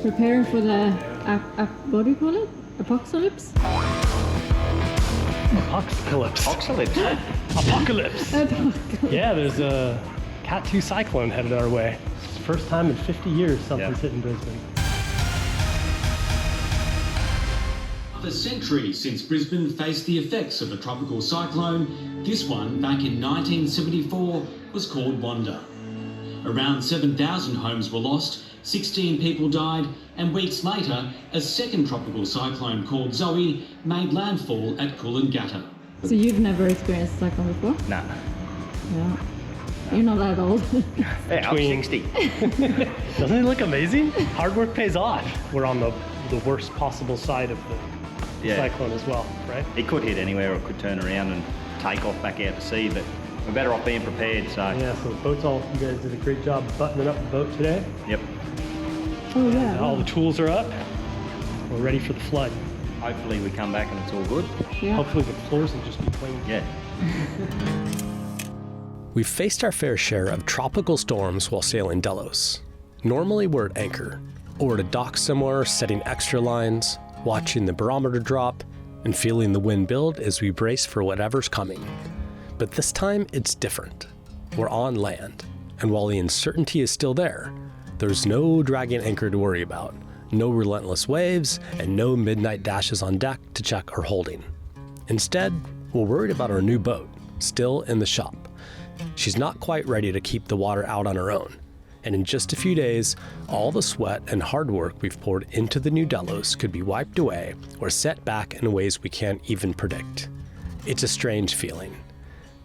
Preparing for the, what do you call it? Apocalypse? Apocalypse. Yeah, there's a Cat 2 cyclone headed our way. It's the first time in 50 years something's hitting Brisbane. For centuries since Brisbane faced the effects of a tropical cyclone, this one back in 1974 was called Wanda. Around 7,000 homes were lost, 16 people died, and weeks later, a second tropical cyclone called Zoe made landfall at Coolangatta. So you've never experienced a cyclone before? Nah. Yeah. You're not that old. Yeah, I'm 60. Doesn't it look amazing? Hard work pays off. We're on the worst possible side of the cyclone as well, right? It could hit anywhere, or it could turn around and take off back out to sea, but we're better off being prepared, so. Yeah, so the boat's you guys did a great job buttoning up the boat today. Yep. Oh yeah. All the tools are up. We're ready for the flood. Hopefully we come back and it's all good. Yeah. Hopefully the floors will just be clean. Yeah. We've faced our fair share of tropical storms while sailing Delos. Normally we're at anchor, or at a dock somewhere setting extra lines, watching the barometer drop, and feeling the wind build as we brace for whatever's coming. But this time it's different. We're on land, and while the uncertainty is still there, there's no dragging anchor to worry about, no relentless waves, and no midnight dashes on deck to check our holding. Instead, we're worried about our new boat, still in the shop. She's not quite ready to keep the water out on her own, and in just a few days, all the sweat and hard work we've poured into the new Delos could be wiped away or set back in ways we can't even predict. It's a strange feeling.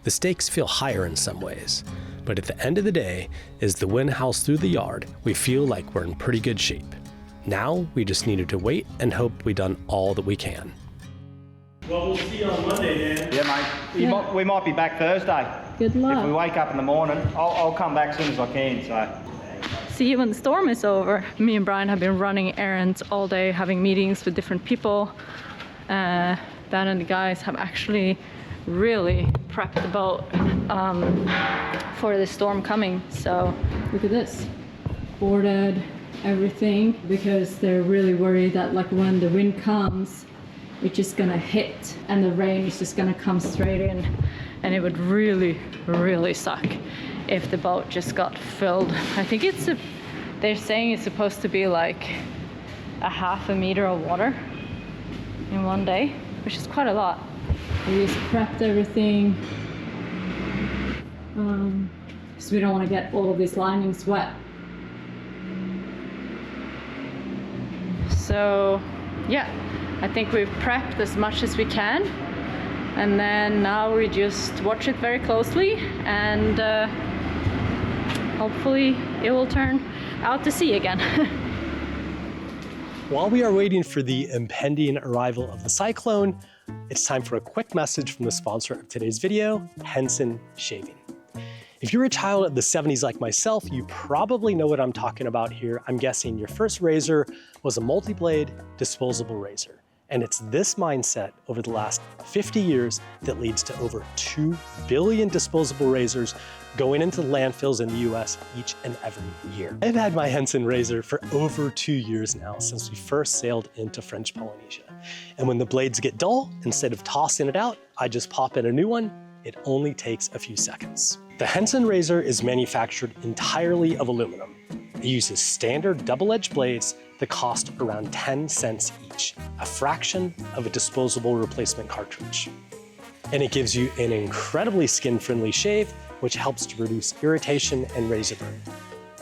The stakes feel higher in some ways, but at the end of the day, as the wind howls through the yard, we feel like we're in pretty good shape. Now, we just needed to wait and hope we've done all that we can. Well, we'll see you on Monday, Dan. Yeah, mate. We might be back Thursday. Good luck. If we wake up in the morning, I'll come back as soon as I can, so. See you when the storm is over. Me and Brian have been running errands all day, having meetings with different people. Dan and the guys have actually really prepped the boat for the storm coming. So Look at this. Boarded everything, because they're really worried that like when the wind comes, it's just gonna hit and the rain is just gonna come straight in, and it would really, really suck if the boat just got filled. I think they're saying it's supposed to be like a half a meter of water in one day, which is quite a lot. We just prepped everything, because we don't want to get all of these linings wet. So yeah, I think we've prepped as much as we can, and then now we just watch it very closely, and hopefully it will turn out to sea again. While we are waiting for the impending arrival of the cyclone, it's time for a quick message from the sponsor of today's video, Henson Shaving. If you're a child of the 70s like myself, you probably know what I'm talking about here. I'm guessing your first razor was a multi-blade disposable razor. And it's this mindset over the last 50 years that leads to over 2 billion disposable razors going into landfills in the US each and every year. I've had my Henson razor for over 2 years now, since we first sailed into French Polynesia. And when the blades get dull, instead of tossing it out, I just pop in a new one. It only takes a few seconds. The Henson razor is manufactured entirely of aluminum. It uses standard double-edged blades that cost around 10 cents each, a fraction of a disposable replacement cartridge. And it gives you an incredibly skin-friendly shave, which helps to reduce irritation and razor burn.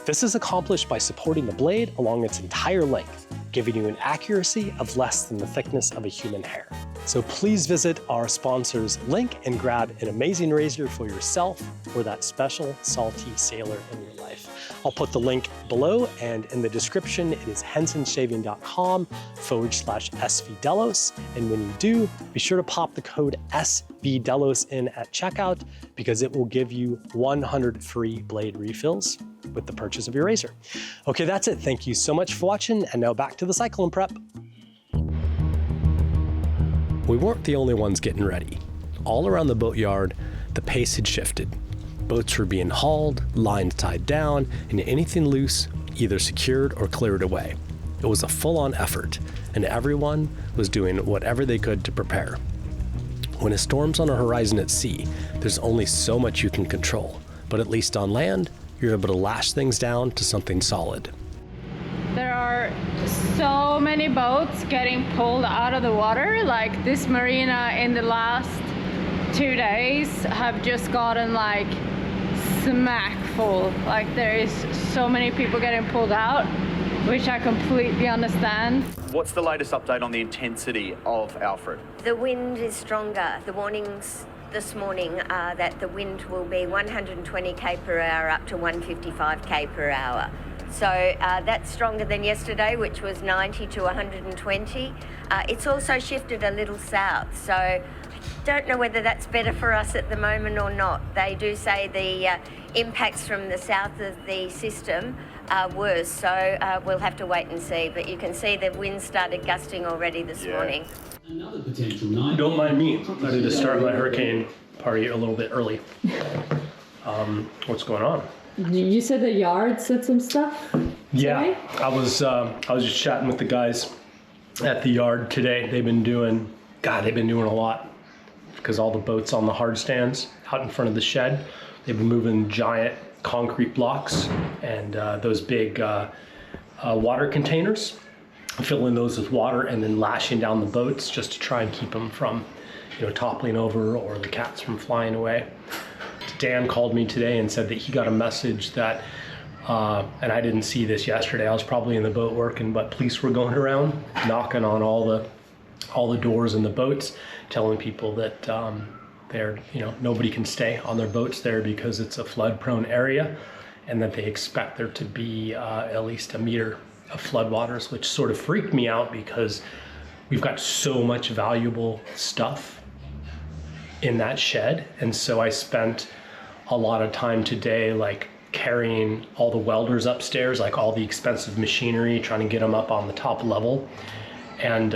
This is accomplished by supporting the blade along its entire length, giving you an accuracy of less than the thickness of a human hair. So please visit our sponsor's link and grab an amazing razor for yourself or that special salty sailor in your life. I'll put the link below, and in the description it is hensonshaving.com/SVDelos. And when you do, be sure to pop the code SVDelos in at checkout, because it will give you 100 free blade refills with the purchase of your razor. Okay, that's it. Thank you so much for watching, and now back to the cyclone prep. We weren't the only ones getting ready. All around the boatyard, the pace had shifted. Boats were being hauled, lines tied down, and anything loose, either secured or cleared away. It was a full-on effort, and everyone was doing whatever they could to prepare. When a storm's on the horizon at sea, there's only so much you can control, but at least on land, you're able to lash things down to something solid. There are so many boats getting pulled out of the water. Like this marina in the last 2 days have just gotten like smack full. Like there is so many people getting pulled out, which I completely understand. What's the latest update on the intensity of Alfred? The wind is stronger. The warnings this morning are that the wind will be 120 k per hour up to 155 k per hour. So that's stronger than yesterday, which was 90 to 120. It's also shifted a little south, so I don't know whether that's better for us at the moment or not. They do say the impacts from the south of the system are worse, so we'll have to wait and see. But you can see the wind started gusting already this morning. Another potential night. Don't mind me. I need to start my hurricane party a little bit early. What's going on? You said the yard said some stuff? Yeah, today? I was just chatting with the guys at the yard today. They've been doing a lot because all the boats on the hard stands out in front of the shed, they've been moving giant concrete blocks and those big water containers, filling those with water and then lashing down the boats just to try and keep them from, toppling over or the cats from flying away. Dan called me today and said that he got a message that, and I didn't see this yesterday, I was probably in the boat working, but police were going around knocking on all the doors in the boats, telling people that nobody can stay on their boats there because it's a flood prone area and that they expect there to be at least a meter of floodwaters, which sort of freaked me out because we've got so much valuable stuff in that shed. And so I spent a lot of time today like carrying all the welders upstairs, like all the expensive machinery, trying to get them up on the top level. And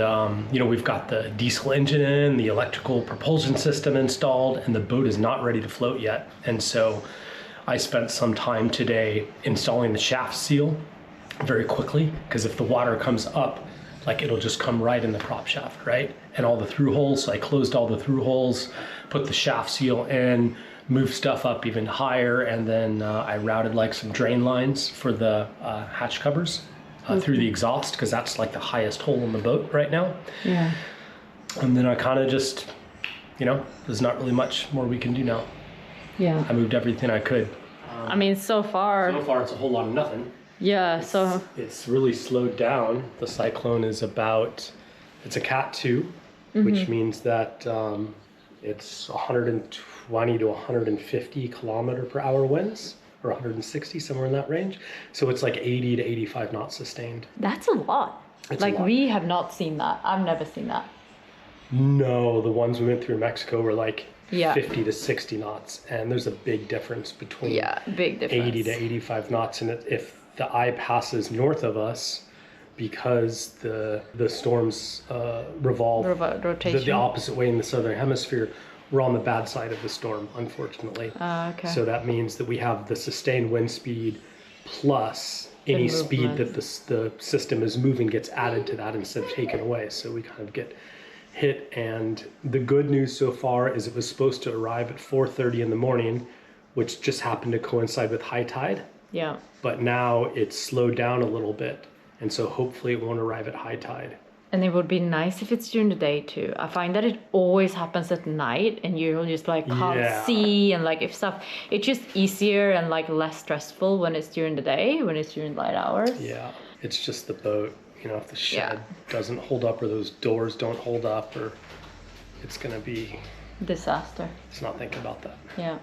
we've got the diesel engine in, the electrical propulsion system installed, and the boat is not ready to float yet. And so I spent some time today installing the shaft seal very quickly, because if the water comes up, like it'll just come right in the prop shaft, right? And all the through holes, so I closed all the through holes, put the shaft seal in, moved stuff up even higher, and then I routed like some drain lines for the hatch covers through the exhaust, because that's like the highest hole in the boat right now. Yeah. And then I kind of just, there's not really much more we can do now. Yeah. I moved everything I could. I mean, so far it's a whole lot of nothing. yeah, so It's really slowed down. The cyclone is it's a Cat 2, which means that it's 120 to 150 kilometer per hour winds, or 160, somewhere in that range. So it's like 80 to 85 knots sustained. that's a lot. It's a lot. We have not seen that. I've never seen that. No, the ones we went through Mexico were like Yeah. 50 to 60 knots. And there's a big difference between Yeah, big difference. 80 to 85 knots. And if the eye passes north of us, because the storms revolve rotation. the opposite way in the southern hemisphere, we're on the bad side of the storm, unfortunately. Okay. So that means that we have the sustained wind speed plus any speed that the system is moving gets added to that instead of taken away. So we kind of get hit. And the good news so far is it was supposed to arrive at 4:30 in the morning, which just happened to coincide with high tide. Yeah. But now it's slowed down a little bit. And so hopefully it won't arrive at high tide. And it would be nice if it's during the day too. I find that it always happens at night and you'll just like can't Yeah. see, and like if stuff, it's just easier and like less stressful when it's during the day, when it's during light hours. Yeah, it's just the boat. If the shed doesn't hold up or those doors don't hold up, or it's gonna be Disaster. let's not think about that. Yeah.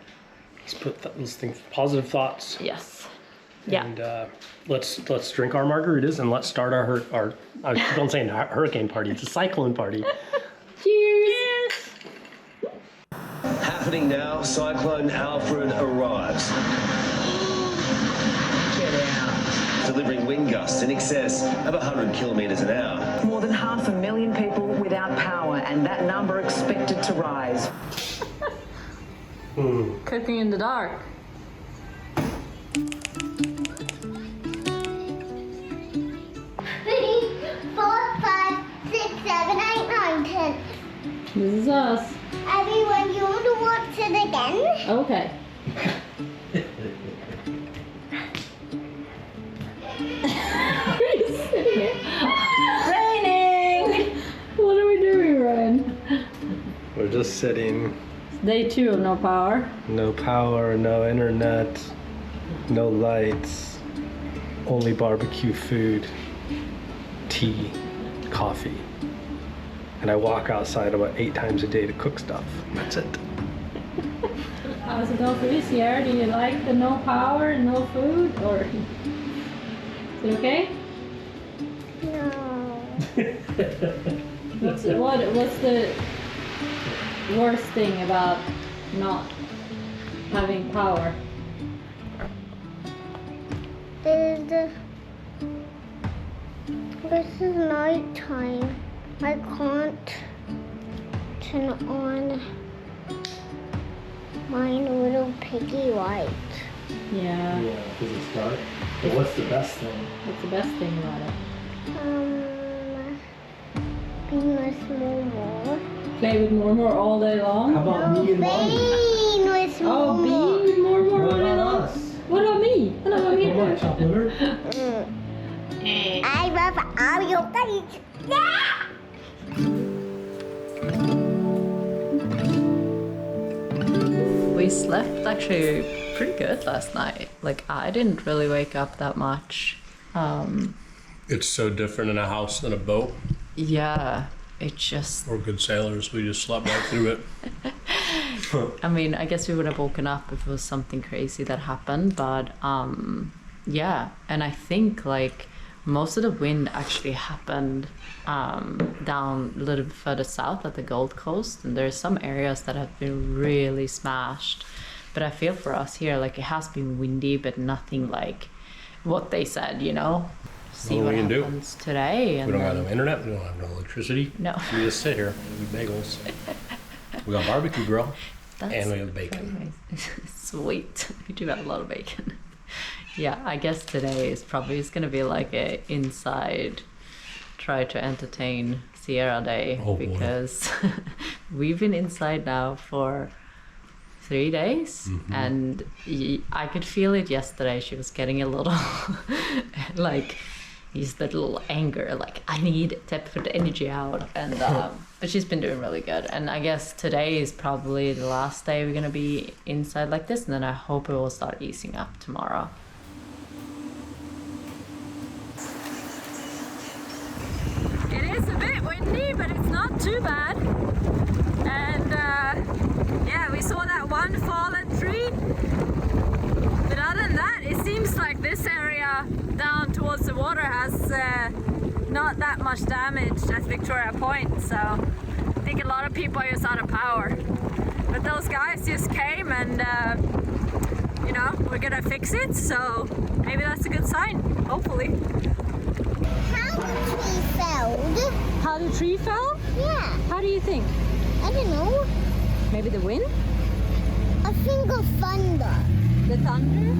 Let's think positive thoughts. Yes. Yeah. And let's drink our margaritas and let's start our I keep on saying hurricane party. It's a cyclone party. Cheers. Happening now, Cyclone Alfred arrives. Get out. Delivering wind gusts in excess of 100 kilometres an hour. More than 500,000 people without power, and that number expected to rise. Cooking in the dark. This is us. Everyone, you want to watch it again? Okay. Raining! What are we doing, Ryan? We're just sitting. Day 2 of no power. No power, no internet, no lights, only barbecue food, tea, coffee. And I walk outside about 8 times a day to cook stuff. That's it. How's it going for you, Sierra? Do you like the no power, no food, or is it okay? No. What's the worst thing about not having power? This is night time. I can't turn on my little piggy light. Yeah. Yeah, because it's dark. But what's the best thing? What's the best thing about it? Being with Momo. Play with Mormor all day long? How about me and Mommy? Being with Momo. Oh, being with Mormor all What day about long? us? What about me? What about me? Come on, chop liver. I love all your things. Yeah! We slept actually pretty good last night. Like, I didn't really wake up that much. It's so different in a house than a boat. Yeah, it just... We're good sailors. We just slept right through it. I mean, I guess we would have woken up if it was something crazy that happened, but yeah. And I think like most of the wind actually happened down a little bit further south at the Gold Coast, and there's some areas that have been really smashed. But I feel for us here, like it has been windy, but nothing like what they said, you know? See what happens today. And we don't have no internet, we don't have no electricity. No. We just sit here and eat bagels. We got a barbecue grill. And we have bacon. Sweet. We do have a lot of bacon. Yeah, I guess today is probably going to be like a inside try to entertain Sierra day, because we've been inside now for 3 days, and I could feel it yesterday. She was getting a little like used that little anger, like I need to put the energy out, and but she's been doing really good. And I guess today is probably the last day we're gonna be inside like this, and then I hope it will start easing up tomorrow. It is a bit windy, but it's not too bad. And yeah, we saw that one fallen tree, but other than that, it seems like this area down towards the water has not that much damage at Victoria Point, so I think a lot of people are just out of power. But those guys just came and you know, we're gonna fix it, so maybe that's a good sign, hopefully. How the tree fell? How the tree fell? Yeah. How do you think? I don't know. Maybe the wind? I think of thunder. The thunder?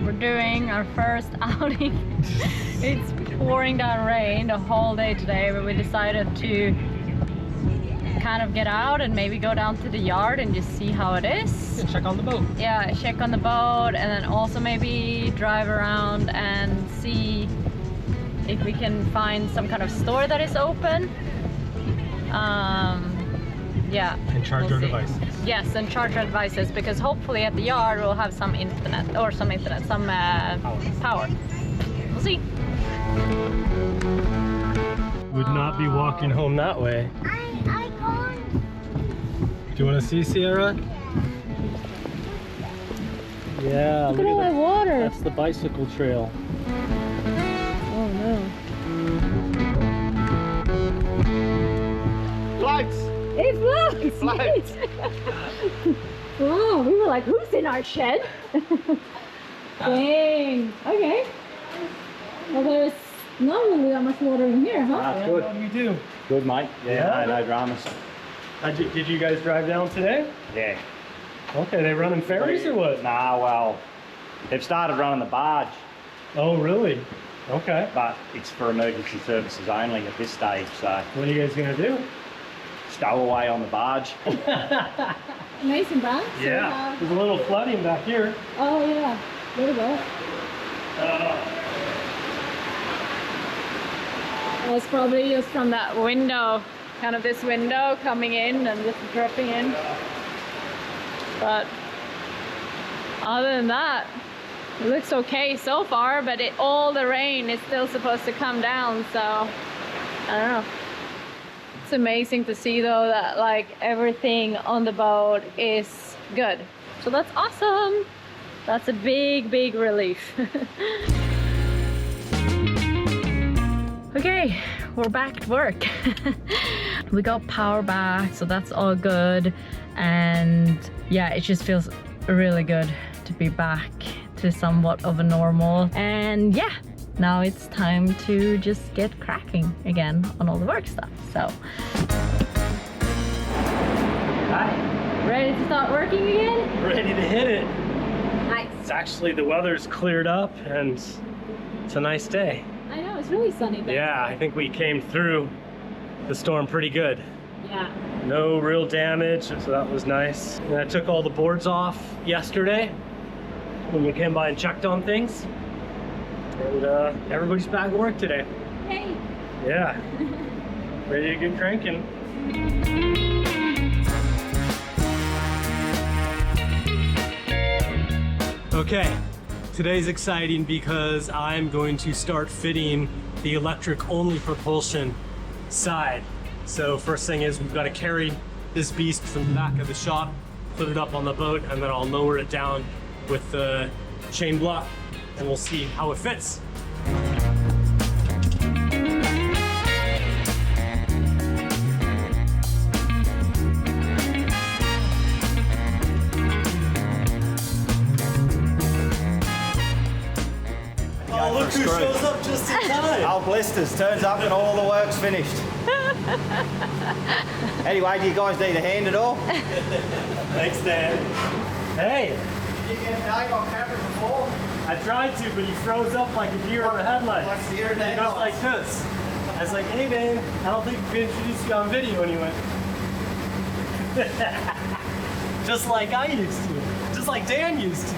We're doing our first outing. It's pouring down rain the whole day today, but we decided to kind of get out and maybe go down to the yard and just see how it is. Yeah, check on the boat. Yeah, check on the boat, and then also maybe drive around and see if we can find some kind of store that is open. Yeah. And charge our devices. Yes, and charge our devices, because hopefully at the yard we'll have some internet, some power. We'll see. Would not be walking home that way. I can't. Do you want to see Sierra? Yeah. Look at all that water. That's the bicycle trail. Oh no. Floats! It floats! It floats! Wow, we were like, who's in our shed? Dang. Okay. Well, there's not really that much water in here, huh? Good. What do you do? Good, mate. Yeah? No dramas. Did you guys drive down today? Yeah. Okay, they running ferries or what? Nah, well, They've started running the barge. Oh, really? Okay. But it's for emergency services only at this stage, so. What are you guys gonna do? Stow away on the barge. Amazing, Brian. Yeah, there's a little flooding back here. Oh yeah, there we go. It's probably just from that window, kind of this window coming in and just dripping in. But other than that, it looks okay so far, but all the rain is still supposed to come down, so I don't know. It's amazing to see though that like everything on the boat is good. So that's awesome. That's a big relief. Okay, we're back to work. We got power back, so that's all good. And yeah, it just feels really good to be back to somewhat of a normal. And yeah, now it's time to just get cracking again on all the work stuff. So, Hi. ready to start working again? Ready to hit it. Nice. It's actually, the weather's cleared up and it's a nice day. I know, it's really sunny there. Yeah, I think we came through the storm pretty good. Yeah. No real damage, so that was nice. And I took all the boards off yesterday when we came by and checked on things. And everybody's back at work today. Hey. Yeah. Ready to get cranking. Okay, today's exciting because I'm going to start fitting the electric only propulsion side. So first thing is we've got to carry this beast from the back of the shop, put it up on the boat, and then I'll lower it down with the chain block and we'll see how it fits. Oh, look who shows up just in time. Al Blisters turns up and all the work's finished. Anyway, do you guys need a hand at all? Thanks, Dan. Hey. Did you get Dave on camera before? I tried to, but he froze up like a deer on a headlight. Like the deer in the He goes like this. I was like, hey man, I don't think we introduced you on video. And he went, just like I used to. Just like Dan used to.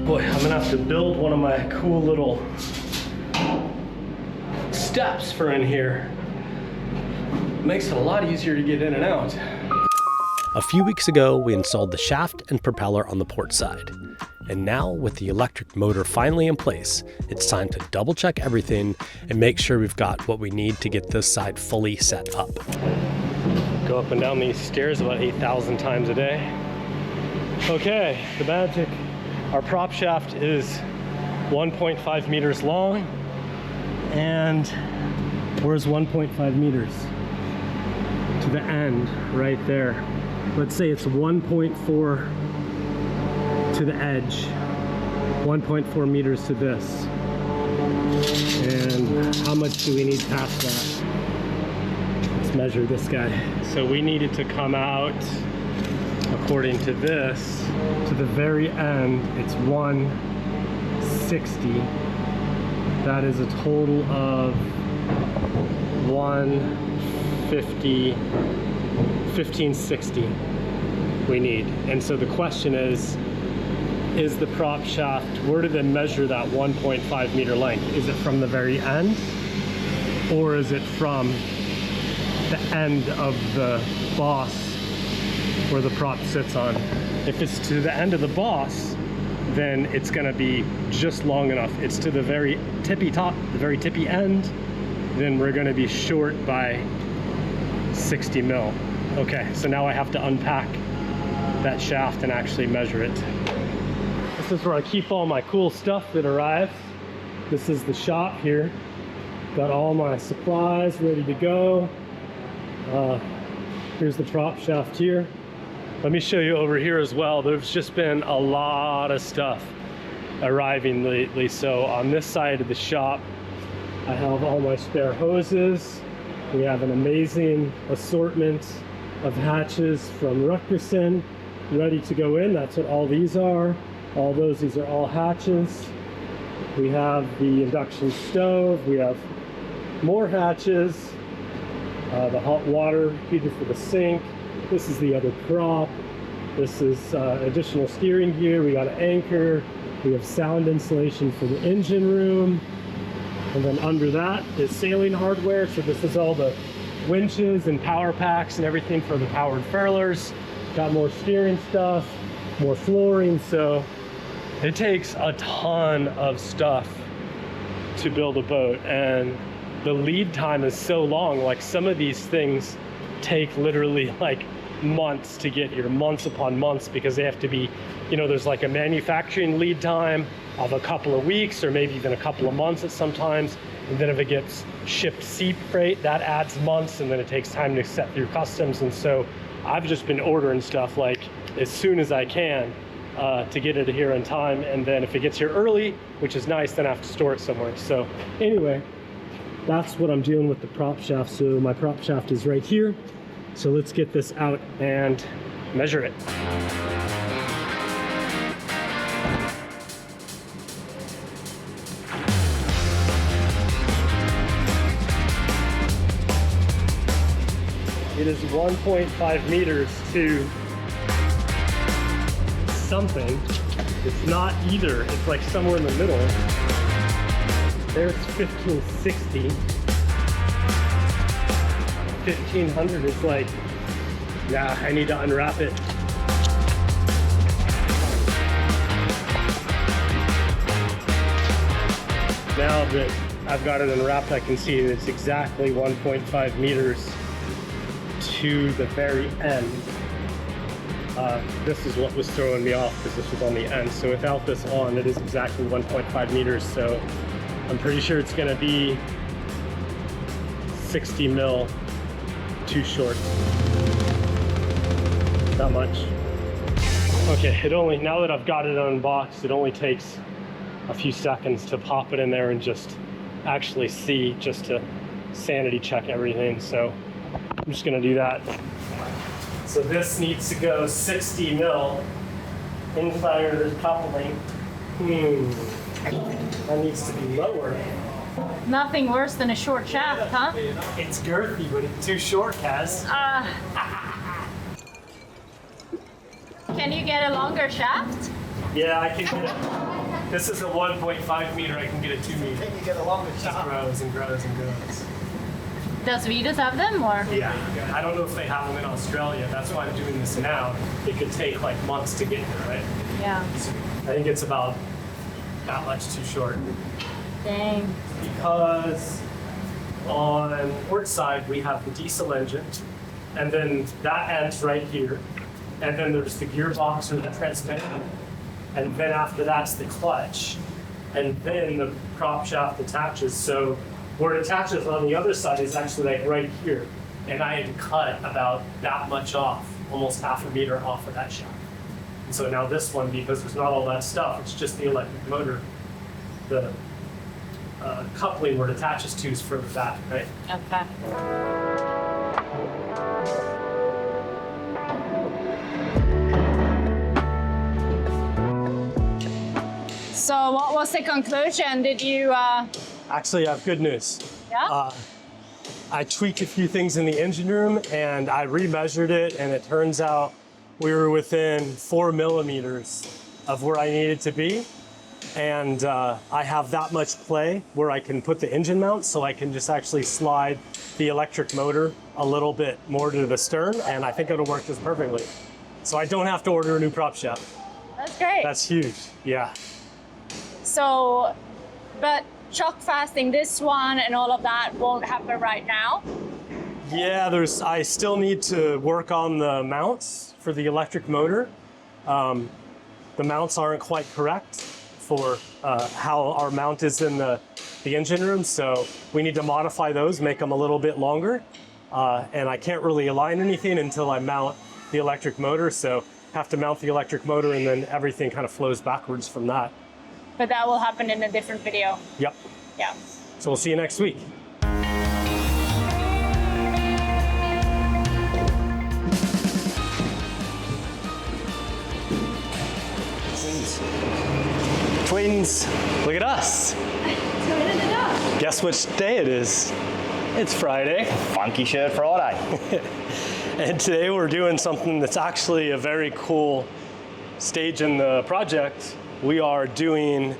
Boy, I'm gonna have to build one of my cool little steps for in here. Makes it a lot easier to get in and out. A few weeks ago, we installed the shaft and propeller on the port side. And now, with the electric motor finally in place, it's time to double check everything and make sure we've got what we need to get this side fully set up. Go up and down these stairs about 8,000 times a day. Okay, the magic. Our prop shaft is 1.5 meters long, and where's 1.5 meters? To the end, right there. Let's say it's 1.4 to the edge, 1.4 meters to this. And how much do we need past that? Let's measure this guy. So we needed to come out, according to this, to the very end, it's 160. That is a total of 1560 we need. And so the question is the prop shaft, where do they measure that 1.5 meter length? Is it from the very end, or is it from the end of the boss where the prop sits on? If it's to the end of the boss, then it's gonna be just long enough. It's to the very tippy top, the very tippy end, then we're gonna be short by 60 mil. Okay, so now I have to unpack that shaft and actually measure it. This is where I keep all my cool stuff that arrives. This is the shop here. Got all my supplies ready to go. Here's the prop shaft here. Let me show you over here as well. There's just been a lot of stuff arriving lately. So on this side of the shop, I have all my spare hoses. We have an amazing assortment of hatches from Rutgerson ready to go in. That's what all these are. All those, these are all hatches. We have the induction stove. We have more hatches. The hot water heater for the sink. This is the other prop. This is additional steering gear. We got an anchor. We have sound insulation for the engine room. And then under that is sailing hardware. So this is all the winches and power packs and everything for the powered furlers. Got more steering stuff, more flooring. So it takes a ton of stuff to build a boat, and the lead time is so long. Like some of these things take literally like months to get here, months upon months, because they have to be, you know, there's like a manufacturing lead time of a couple of weeks or maybe even a couple of months at sometimes. And then if it gets shipped sea freight, that adds months, and then it takes time to set through customs. And so I've just been ordering stuff like as soon as I can to get it here in time. And then if it gets here early, which is nice, then I have to store it somewhere. So anyway, that's what I'm dealing with the prop shaft. So my prop shaft is right here. So let's get this out and measure it. It is 1.5 meters to something. It's not either. It's like somewhere in the middle. There's 1560. 1500 is like, yeah, I need to unwrap it. Now that I've got it unwrapped, I can see that it's exactly 1.5 meters to the very end. This is what was throwing me off because this was on the end. So without this on, it is exactly 1.5 meters. So I'm pretty sure it's gonna be 60 mil too short. Not much. Okay, now that I've got it unboxed, it only takes a few seconds to pop it in there and just actually see, just to sanity check everything. So I'm just gonna do that. So this needs to go 60 mil inside of the coupling. That needs to be lower. Nothing worse than a short shaft, huh? It's girthy, but it's too short, Kaz. Can you get a longer shaft? Yeah, I can get it. This is a 1.5 meter, I can get a 2 meter. Can you get a longer shaft? It grows and grows and grows. Does Vidas have them, or? Yeah, I don't know if they have them in Australia. That's why I'm doing this now. It could take like months to get here, right? Yeah. So I think it's about that much too short. Dang. Because on port side we have the diesel engine, and then that ends right here, and then there's the gearbox or the transmission, and then after that's the clutch, and then the prop shaft attaches. So where it attaches on the other side is actually like right here, and I had to cut about that much off, almost half a meter off of that shaft. And so now this one, because there's not all that stuff, it's just the electric motor, the coupling where it attaches to is further back, right? Okay. So what was the conclusion? Did you... Actually, I have good news. Yeah? I tweaked a few things in the engine room and I remeasured it, and it turns out we were within 4 millimeters of where I needed to be. And I have that much play where I can put the engine mount, so I can just actually slide the electric motor a little bit more to the stern, and I think it'll work just perfectly. So I don't have to order a new prop shaft. That's great. That's huge, yeah. So, but shock fasting, this one and all of that won't happen right now? Yeah, I still need to work on the mounts for the electric motor. The mounts aren't quite correct for how our mount is in the engine room, so we need to modify those, make them a little bit longer. and I can't really align anything until I mount the electric motor, so have to mount the electric motor and then everything kind of flows backwards from that. But that will happen in a different video. Yep. Yeah. So we'll see you next week. Twins, look at us. Guess which day it is? It's Friday. Funky Shirt Friday. And today we're doing something that's actually a very cool stage in the project. We are doing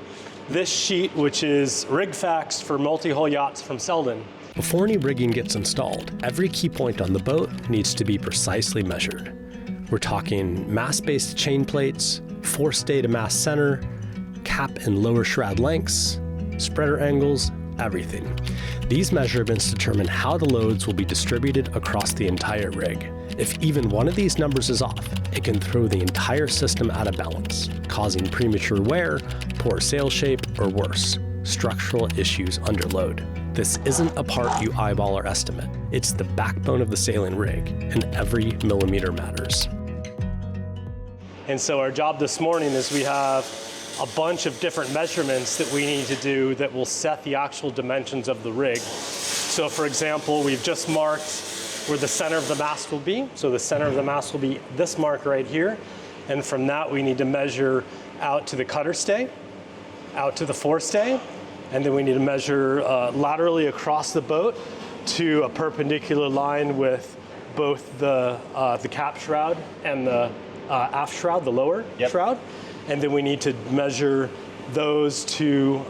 this sheet, which is rig facts for multi-hull yachts from Selden. Before any rigging gets installed, every key point on the boat needs to be precisely measured. We're talking mast-based chain plates, forestay to mast center, cap and lower shroud lengths, spreader angles, everything. These measurements determine how the loads will be distributed across the entire rig. If even one of these numbers is off, it can throw the entire system out of balance, causing premature wear, poor sail shape, or worse, structural issues under load. This isn't a part you eyeball or estimate. It's the backbone of the sailing rig, and every millimeter matters. And so our job this morning is we have a bunch of different measurements that we need to do that will set the actual dimensions of the rig. So for example, we've just marked where the center of the mast will be. So the center of the mast will be this mark right here. And from that, we need to measure out to the cutter stay, out to the forestay, and then we need to measure laterally across the boat to a perpendicular line with both the cap shroud and the aft shroud, the lower shroud. And then we need to measure those to,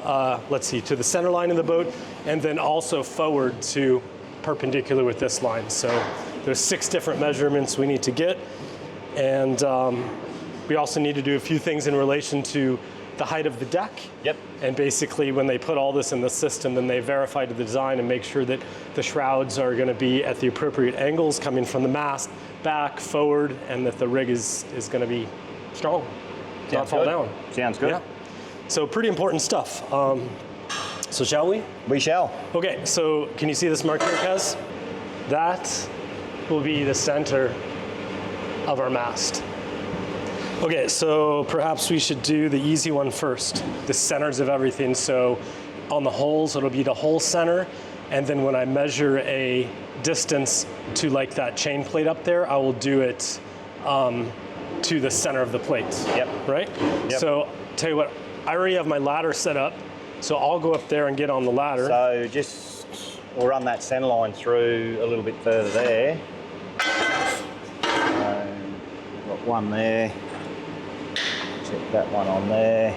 to the center line of the boat, and then also forward to perpendicular with this line. So there's 6 different measurements we need to get. And we also need to do a few things in relation to the height of the deck. Yep. And basically when they put all this in the system, then they verify the design and make sure that the shrouds are gonna be at the appropriate angles coming from the mast, back, forward, and that the rig is gonna be strong. Not fall down. Sounds good. Yeah. So pretty important stuff. So shall we? We shall. Okay, so can you see this mark here, Kaz? That will be the center of our mast. Okay, so perhaps we should do the easy one first, the centers of everything. So on the holes, it'll be the hole center. And then when I measure a distance to like that chain plate up there, I will do it to the center of the plates. Yep. Right? Yep. So tell you what, I already have my ladder set up, so I'll go up there and get on the ladder. So we'll run that center line through a little bit further there. We've got one there. Check that one on there.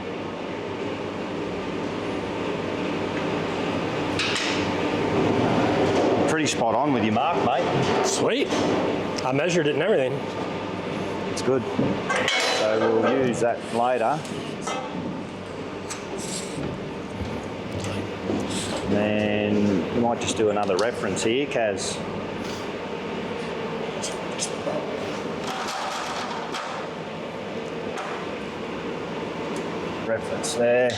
Pretty spot on with your mark, mate. Sweet. I measured it and everything. It's good. So we'll use that later. And then we might just do another reference here, Kaz. Reference there.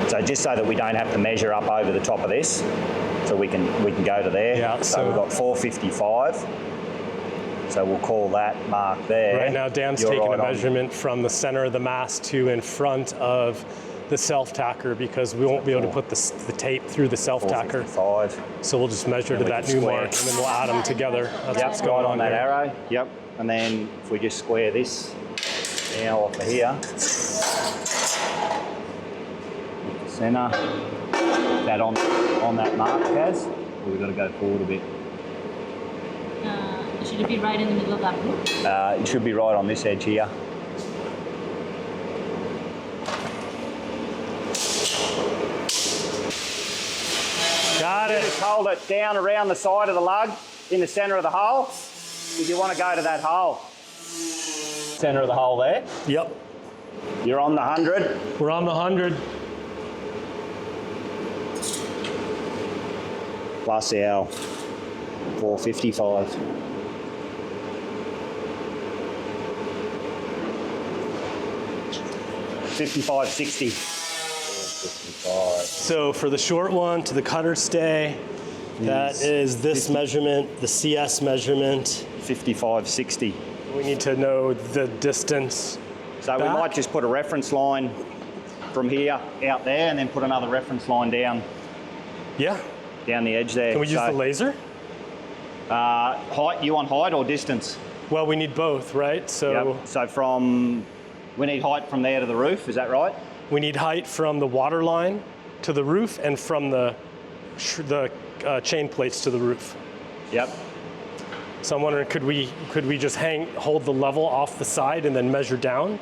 So just so that we don't have to measure up over the top of this, so we can go to there. Yeah, so we've got 455. So we'll call that mark there. Right now, Dan's taking a measurement from the center of the mast to in front of the self-tacker because we won't be able to put the tape through the self-tacker. So we'll just measure to that new mark and then we'll add them together. That's what's going on that here. arrow. Yep. And then if we just square this now off of here, center, that on that mark, Kaz. We've got to go forward a bit. Should it be right in the middle of that group? It should be right on this edge here. Got it. Just hold it down around the side of the lug in the center of the hole. If you want to go to that hole. Center of the hole there. Yep. You're on the 100. We're on the 100. Plus our 455. 55, 60. 55. So for the short one to the cutter stay, That is this measurement, the CS measurement. 5560. We need to know the distance. So we might just put a reference line from here out there and then put another reference line down. Yeah. Down the edge there. Can we use the laser? Height, you want height or distance? Well, we need both, right? So, yep. So we need height from there to the roof, is that right? We need height from the water line to the roof and from the chain plates to the roof. Yep. So I'm wondering, could we just hold the level off the side and then measure down?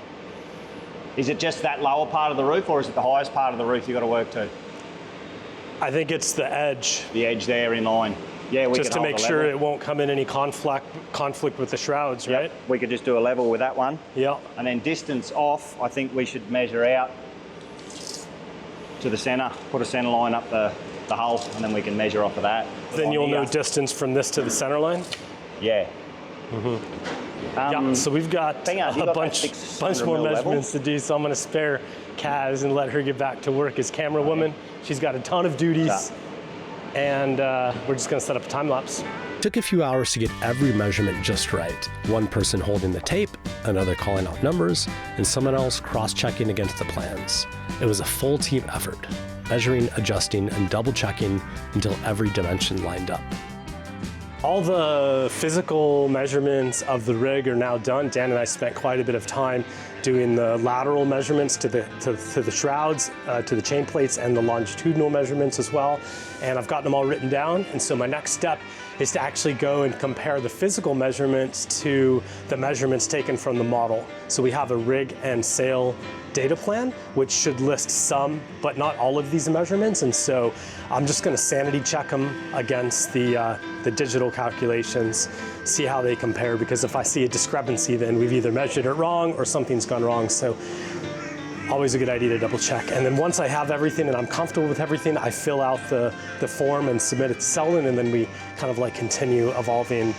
Is it just that lower part of the roof, or is it the highest part of the roof you got to work to? I think it's the edge. The edge there in line. Yeah, we just to make sure it won't come in any conflict with the shrouds, right? Yep. We could just do a level with that one. Yeah. And then distance off, I think we should measure out to the center, put a center line up the hull, and then we can measure off of that. Then you'll know distance from this to the center line? Yeah. Yeah, so we've got a bunch more measurements to do, so I'm gonna spare Kaz and let her get back to work as camera woman. She's got a ton of duties, and we're just gonna set up a time lapse. It took a few hours to get every measurement just right. One person holding the tape, another calling out numbers, and someone else cross-checking against the plans. It was a full team effort, measuring, adjusting, and double-checking until every dimension lined up. All the physical measurements of the rig are now done. Dan and I spent quite a bit of time doing the lateral measurements to the shrouds, to the chain plates, and the longitudinal measurements as well. And I've gotten them all written down. And so my next step is to actually go and compare the physical measurements to the measurements taken from the model. So we have a rig and sail data plan, which should list some, but not all of these measurements. And so I'm just gonna sanity check them against the digital calculations, see how they compare, because if I see a discrepancy, then we've either measured it wrong or something's gone wrong. So always a good idea to double check. And then once I have everything and I'm comfortable with everything, I fill out the form and submit it to Selden, and then we kind of like continue evolving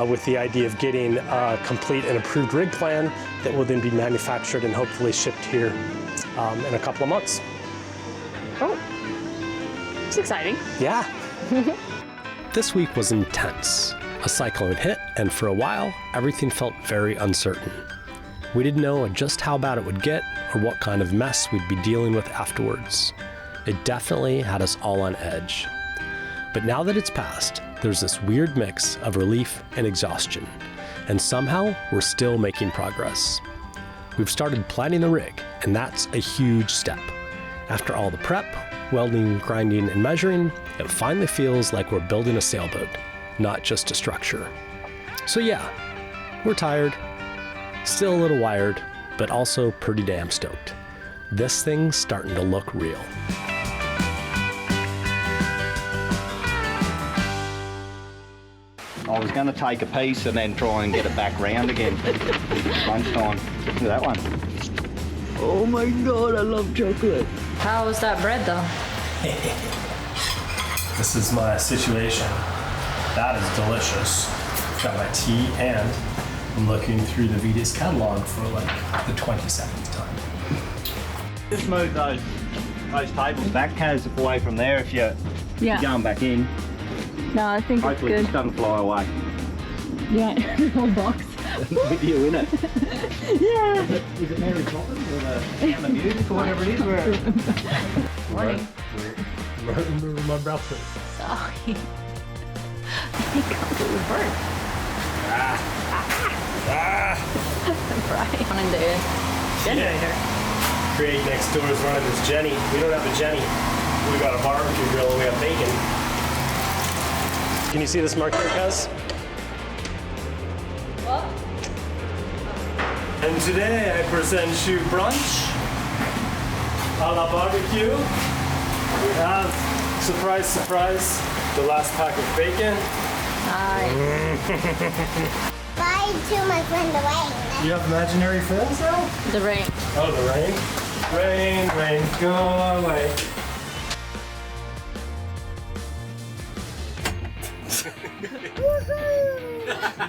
with the idea of getting a complete and approved rig plan that will then be manufactured and hopefully shipped here in a couple of months. Oh, it's exciting. Yeah. This week was intense. A cyclone hit, and for a while, everything felt very uncertain. We didn't know just how bad it would get or what kind of mess we'd be dealing with afterwards. It definitely had us all on edge. But now that it's passed, there's this weird mix of relief and exhaustion, and somehow we're still making progress. We've started planning the rig, and that's a huge step. After all the prep, welding, grinding, and measuring, it finally feels like we're building a sailboat, not just a structure. So yeah, we're tired, still a little wired, but also pretty damn stoked. This thing's starting to look real. I was going to take a piece and then try and get it back round again. Lunchtime. Look at that one. Oh my God, I love chocolate. How was that bread though? This is my situation. That is delicious. Got my tea, and I'm looking through the Vitas catalog for like the 27th time. Just move those tables back, Kaz, away from there if you're going back in. No, I think hopefully it's it doesn't fly away. Yeah, the whole box. With you in it. Yeah. Is it Mary Poppins or the Sound of Music or whatever it is? Morning. Remember my breath. Sorry. I think I'll do the bird. Right. On in the generator. Craig next door is running this Jenny. We don't have a Jenny. We got a barbecue grill and we have bacon. Can you see this mark here, Kaz? What? And today I present you brunch a la barbecue. We have, surprise, surprise, the last pack of bacon. Nice. Bye to my friend the rain. You have imaginary friends now? The rain. Oh, the rain? Rain, rain, go away. Woohoo!